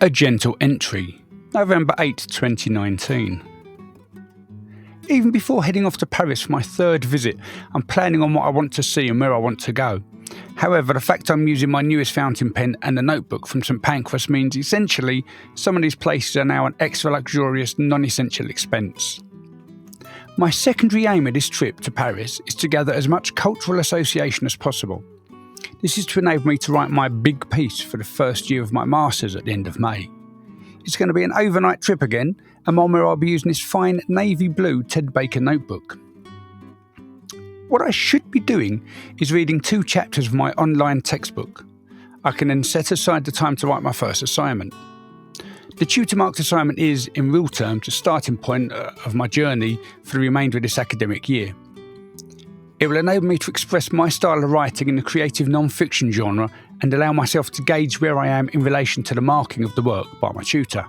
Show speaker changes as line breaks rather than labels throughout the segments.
A Gentle Entry, November 8, 2019. Even before heading off to Paris for my third visit, I'm planning on what I want to see and where I want to go. However, the fact I'm using my newest fountain pen and a notebook from St Pancras means essentially some of these places are now an extra luxurious, non-essential expense. My secondary aim of this trip to Paris is to gather as much cultural association as possible. This is to enable me to write my big piece for the first year of my Masters at the end of May. It's going to be an overnight trip again, and one where I'll be using this fine navy blue Ted Baker notebook. What I should be doing is reading 2 chapters of my online textbook. I can then set aside the time to write my first assignment. The tutor-marked assignment is, in real terms, a starting point of my journey for the remainder of this academic year. It will enable me to express my style of writing in the creative non-fiction genre and allow myself to gauge where I am in relation to the marking of the work by my tutor.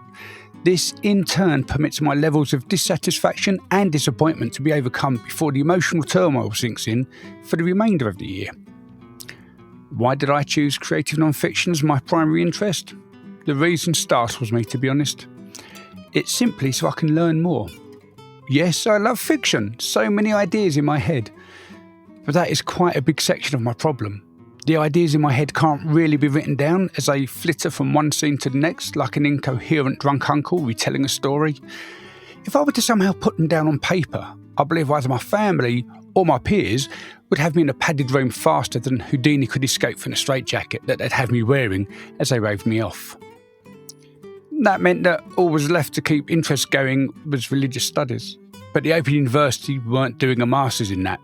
This, in turn, permits my levels of dissatisfaction and disappointment to be overcome before the emotional turmoil sinks in for the remainder of the year. Why did I choose creative non-fiction as my primary interest? The reason startles me, to be honest. It's simply so I can learn more. Yes, I love fiction, so many ideas in my head. But that is quite a big section of my problem. The ideas in my head can't really be written down as they flitter from one scene to the next like an incoherent drunk uncle retelling a story. If I were to somehow put them down on paper, I believe either my family or my peers would have me in a padded room faster than Houdini could escape from the straitjacket that they'd have me wearing as they waved me off. That meant that all was left to keep interest going was religious studies. But the Open University weren't doing a Masters in that,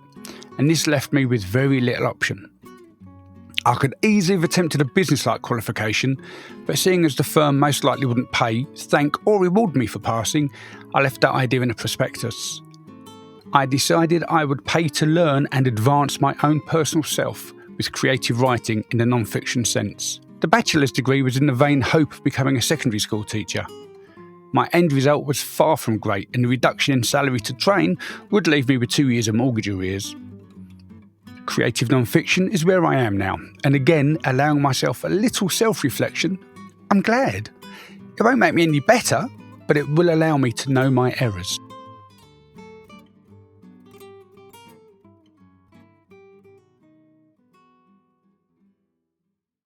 and this left me with very little option. I could easily have attempted a business-like qualification, but seeing as the firm most likely wouldn't pay, thank or reward me for passing, I left that idea in the prospectus. I decided I would pay to learn and advance my own personal self with creative writing in the non-fiction sense. The bachelor's degree was in the vain hope of becoming a secondary school teacher. My end result was far from great, and the reduction in salary to train would leave me with 2 years of mortgage arrears. Creative non-fiction is where I am now, and again, allowing myself a little self-reflection, I'm glad. It won't make me any better, but it will allow me to know my errors.